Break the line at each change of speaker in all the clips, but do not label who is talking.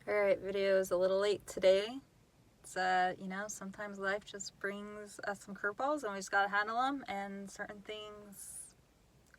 Alright, video is a little late today. It's, sometimes life just brings us some curveballs and we just gotta handle them, and certain things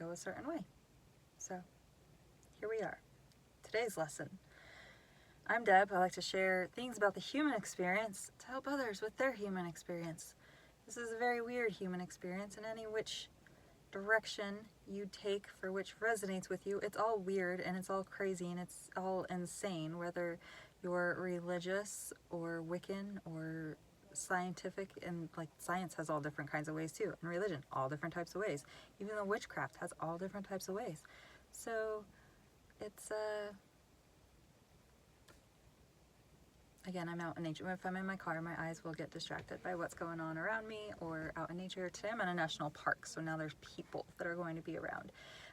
go a certain way. So, here we are. Today's lesson. I'm Deb. I like to share things about the human experience to help others with their human experience. This is a very weird human experience, and any which direction you take for which resonates with you, it's all weird and it's all crazy and it's all insane, whether you're religious or Wiccan or scientific. And like, science has all different kinds of ways too, and religion all different types of ways, even though witchcraft has all different types of ways. So it's again, I'm out in nature. If I'm in my car, my eyes will get distracted by what's going on around me or out in nature. Today I'm in a national park, so now there's people that are going to be around.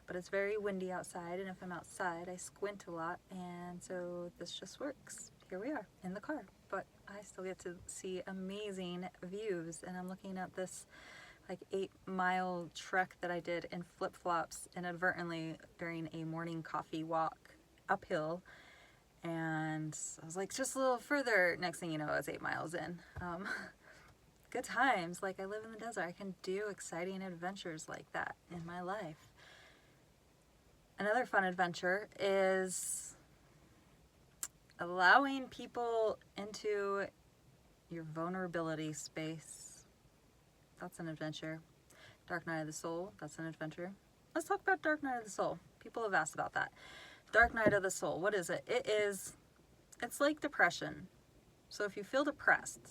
But it's very windy outside, and if I'm outside, I squint a lot, and so this just works. Here we are, in the car. But I still get to see amazing views, and I'm looking at this like 8-mile trek that I did in flip-flops inadvertently during a morning coffee walk uphill. And I was like, just a little further. Next thing you know, I was 8 miles in. Good times. Like, I live in the desert. I can do exciting adventures like that in my life. Another fun adventure is allowing people into your vulnerability space. That's an adventure. Dark Night of the Soul. That's an adventure. Let's talk about Dark Night of the Soul. People have asked about that. Dark Night of the Soul, what is it? It's like depression. So if you feel depressed,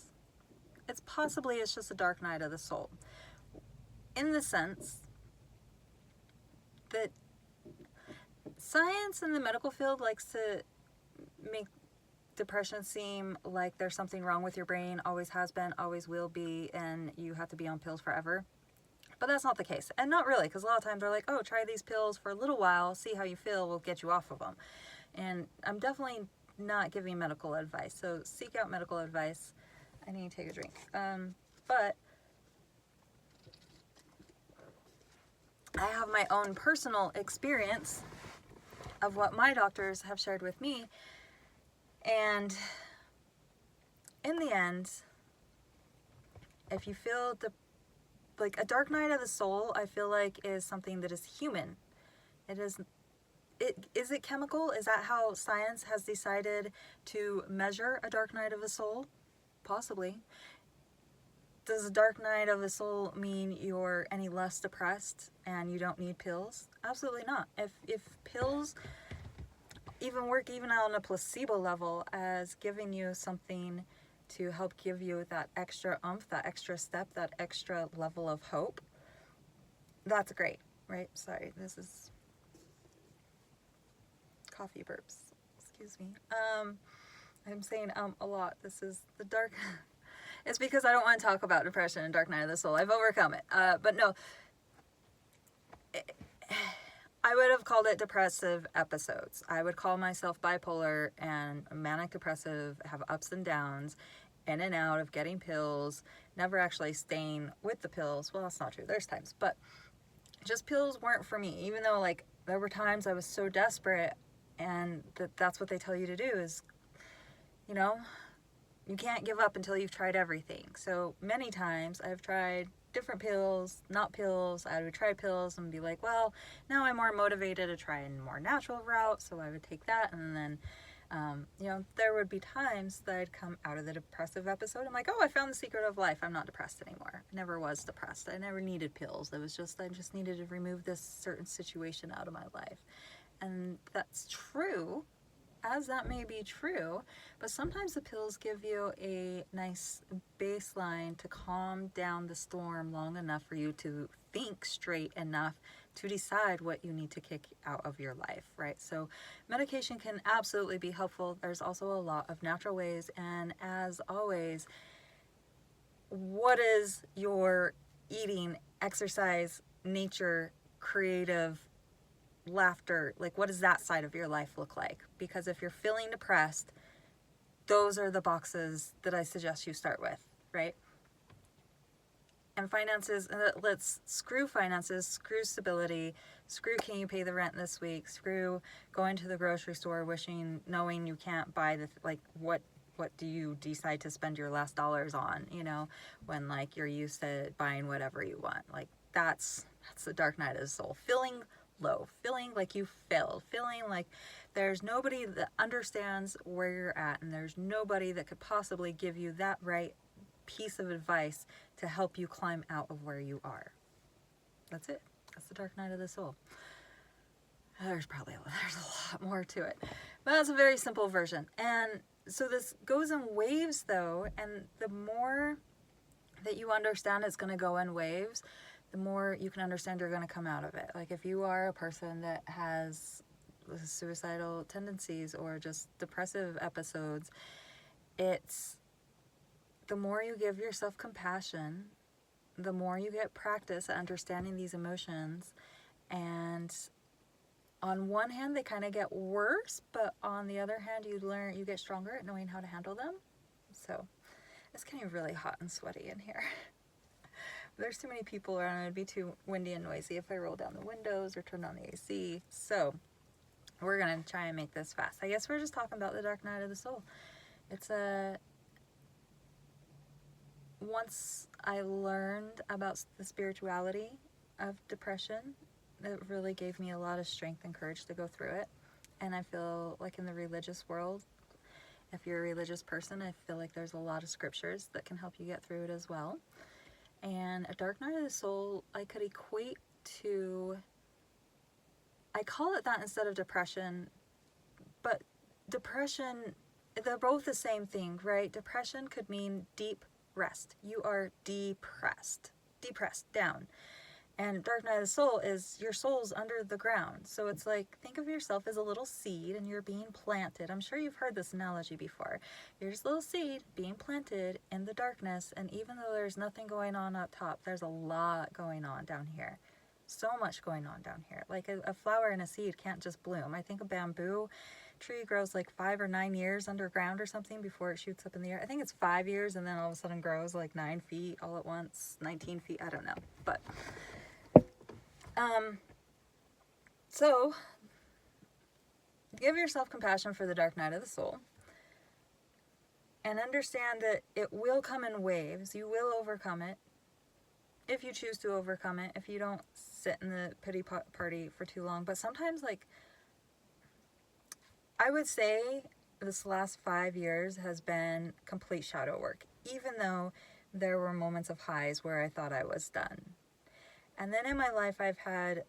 it's just a dark night of the soul. In the sense that science in the medical field likes to make depression seem like there's something wrong with your brain, always has been, always will be, and you have to be on pills forever. But that's not the case. And not really, because a lot of times they're like, oh, try these pills for a little while, see how you feel, we'll get you off of them. And I'm definitely not giving medical advice, so seek out medical advice. I need to take a drink. But I have my own personal experience of what my doctors have shared with me. And in the end, if you feel like a dark night of the soul, I feel like is something that is human. Is it chemical? Is that how science has decided to measure a dark night of the soul? Possibly. Does a dark night of the soul mean you're any less depressed and you don't need pills? Absolutely not. If pills even work even on a placebo level as giving you something to help give you that extra oomph, that extra step, that extra level of hope, that's great, right? Sorry, this is coffee burps. Excuse me. I'm saying a lot. This is the dark. It's because I don't want to talk about depression and Dark Night of the Soul. I've overcome it. But no, I would have called it depressive episodes. I would call myself bipolar and manic depressive, have ups and downs, in and out of getting pills, never actually staying with the pills. Well, that's not true. There's times, but just pills weren't for me, even though like there were times I was so desperate, and that's what they tell you to do is, you can't give up until you've tried everything. So many times I've tried different pills, not pills. I would try pills and be like, well, now I'm more motivated to try a more natural route, so I would take that. And then there would be times that I'd come out of the depressive episode. I'm like, oh, I found the secret of life. I'm not depressed anymore. I never was depressed. I never needed pills. I just needed to remove this certain situation out of my life. And that's true, as that may be true, but sometimes the pills give you a nice baseline to calm down the storm long enough for you to think straight enough to decide what you need to kick out of your life, right? So medication can absolutely be helpful. There's also a lot of natural ways, and as always, what is your eating, exercise, nature, creative, laughter, like what does that side of your life look like? Because if you're feeling depressed, those are the boxes that I suggest you start with, right? And finances, let's screw finances, screw stability, screw can you pay the rent this week, screw going to the grocery store knowing you can't buy what do you decide to spend your last dollars on, when like you're used to buying whatever you want. Like that's the dark night of the soul. Feeling low, feeling like you failed, feeling like there's nobody that understands where you're at, and there's nobody that could possibly give you that right piece of advice to help you climb out of where you are. That's it. That's the dark night of the soul. There's a lot more to it, but that's a very simple version. And so this goes in waves though, and the more that you understand it's going to go in waves, the more you can understand you're going to come out of it. Like if you are a person that has suicidal tendencies or just depressive episodes, it's the more you give yourself compassion, the more you get practice at understanding these emotions. And on one hand, they kind of get worse, but on the other hand, you get stronger at knowing how to handle them. So it's getting really hot and sweaty in here. There's too many people around. It'd be too windy and noisy if I roll down the windows or turn on the AC. So we're going to try and make this fast. I guess we're just talking about the dark night of the soul. Once I learned about the spirituality of depression, it really gave me a lot of strength and courage to go through it. And I feel like in the religious world, if you're a religious person, I feel like there's a lot of scriptures that can help you get through it as well. And a dark night of the soul, I could equate to, I call it that instead of depression, but depression, they're both the same thing, right? Depression could mean deep rest. You are depressed, down. And dark night of the soul is your soul's under the ground. So it's like, think of yourself as a little seed and you're being planted. I'm sure you've heard this analogy before. You're just a little seed being planted in the darkness. And even though there's nothing going on up top, there's a lot going on down here. So much going on down here. Like a flower and a seed can't just bloom. I think a bamboo tree grows like 5 or 9 years underground or something before it shoots up in the air. I think it's 5 years and then all of a sudden grows like 9 feet all at once, 19 feet, I don't know. But so give yourself compassion for the dark night of the soul and understand that it will come in waves. You will overcome it if you choose to overcome it, if you don't sit in the pity party for too long. But sometimes, like, I would say this last 5 years has been complete shadow work, even though there were moments of highs where I thought I was done. And then in my life, I've had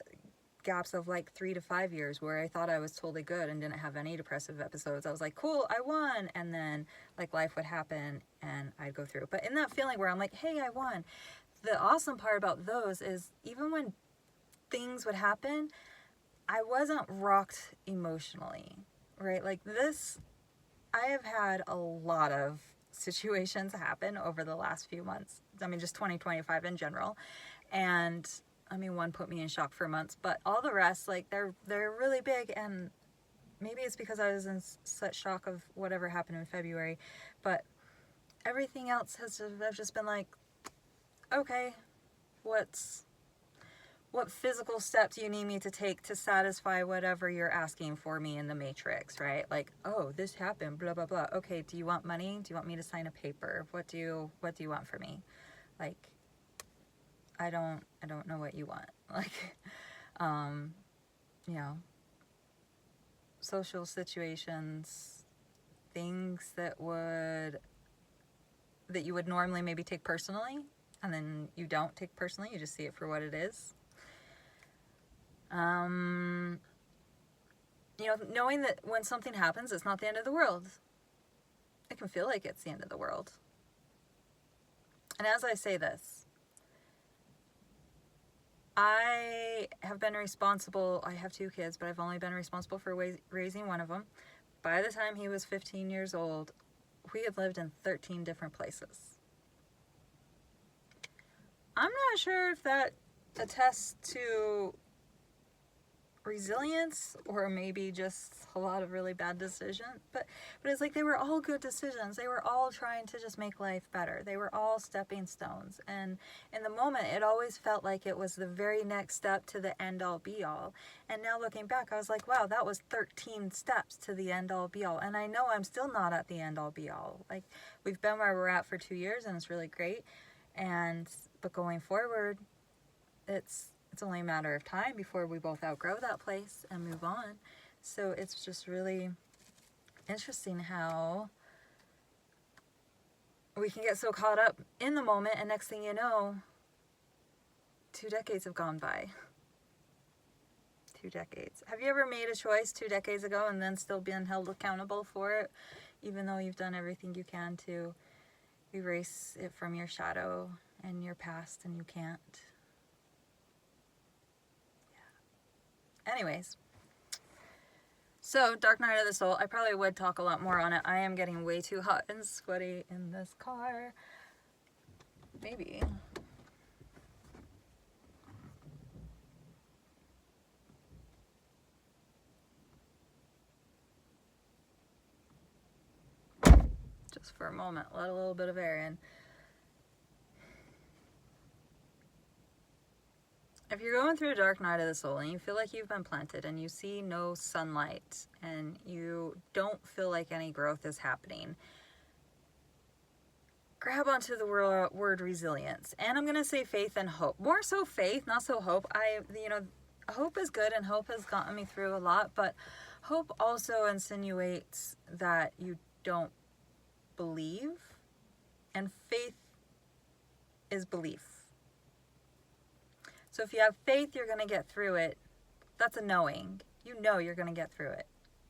gaps of like 3 to 5 years where I thought I was totally good and didn't have any depressive episodes. I was like, cool, I won. And then like life would happen and I'd go through. But in that feeling where I'm like, hey, I won. The awesome part about those is even when things would happen, I wasn't rocked emotionally, right? Like this, I have had a lot of situations happen over the last few months. I mean, just 2025 in general. And I mean, one put me in shock for months, but all the rest, like they're really big. And maybe it's because I was in such shock of whatever happened in February, but everything else I've just been like, okay, what physical steps do you need me to take to satisfy whatever you're asking for me in the matrix, right? Like, oh, this happened, blah, blah, blah. Okay, do you want money? Do you want me to sign a paper? What do you want from me? Like, I don't know what you want. Like, you know, social situations, things that you would normally maybe take personally, and then you don't take personally, you just see it for what it is. You know, knowing that when something happens, it's not the end of the world. It can feel like it's the end of the world. And as I say this, I have been responsible, I have 2 kids, but I've only been responsible for raising one of them. By the time he was 15 years old, we had lived in 13 different places. I'm not sure if that attests to resilience, or maybe just a lot of really bad decisions, but it's like they were all good decisions. They were all trying to just make life better. They were all stepping stones, and in the moment it always felt like it was the very next step to the end all be all. And now looking back, I was like, wow, that was 13 steps to the end all be all, and I know I'm still not at the end all be all. Like, we've been where we're at for 2 years, and it's really great, but going forward, it's only a matter of time before we both outgrow that place and move on. So it's just really interesting how we can get so caught up in the moment, and next thing you know, 2 decades have gone by. 2 decades. Have you ever made a choice 2 decades ago and then still been held accountable for it, even though you've done everything you can to erase it from your shadow and your past, and you can't? Anyways, so Dark Night of the Soul, I probably would talk a lot more on it. I am getting way too hot and sweaty in this car. Maybe. Just for a moment, let a little bit of air in. If you're going through a dark night of the soul and you feel like you've been planted and you see no sunlight and you don't feel like any growth is happening, grab onto the word resilience. And I'm going to say faith and hope. More so faith, not so hope. Hope is good, and hope has gotten me through a lot, but hope also insinuates that you don't believe, and faith is belief. So if you have faith you're going to get through it, that's a knowing. You know you're going to get through it.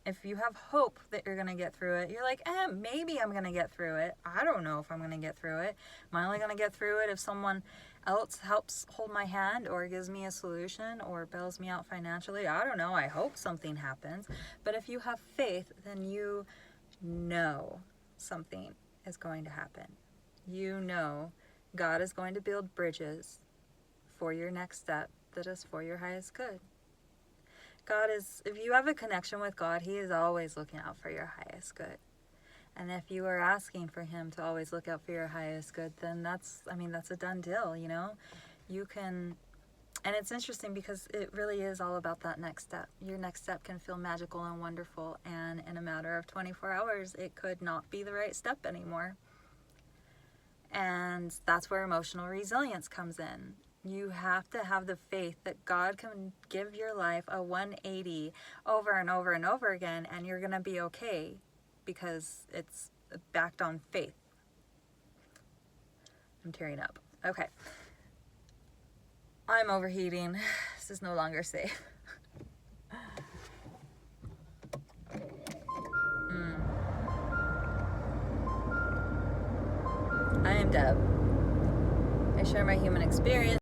If you have hope that you're going to get through it, you're like, maybe I'm going to get through it. I don't know if I'm going to get through it. Am I only going to get through it if someone else helps hold my hand or gives me a solution or bails me out financially? I don't know. I hope something happens. But if you have faith, then you know something is going to happen. You know God is going to build bridges for your next step that is for your highest good. If you have a connection with God, He is always looking out for your highest good. And if you are asking for Him to always look out for your highest good, then that's a done deal, you know? You can, and it's interesting because it really is all about that next step. Your next step can feel magical and wonderful, and in a matter of 24 hours, it could not be the right step anymore. And that's where emotional resilience comes in. You have to have the faith that God can give your life a 180 over and over and over again, and you're going to be okay because it's backed on faith. I'm tearing up. Okay. I'm overheating. This is no longer safe. I am Deb. I share my human experience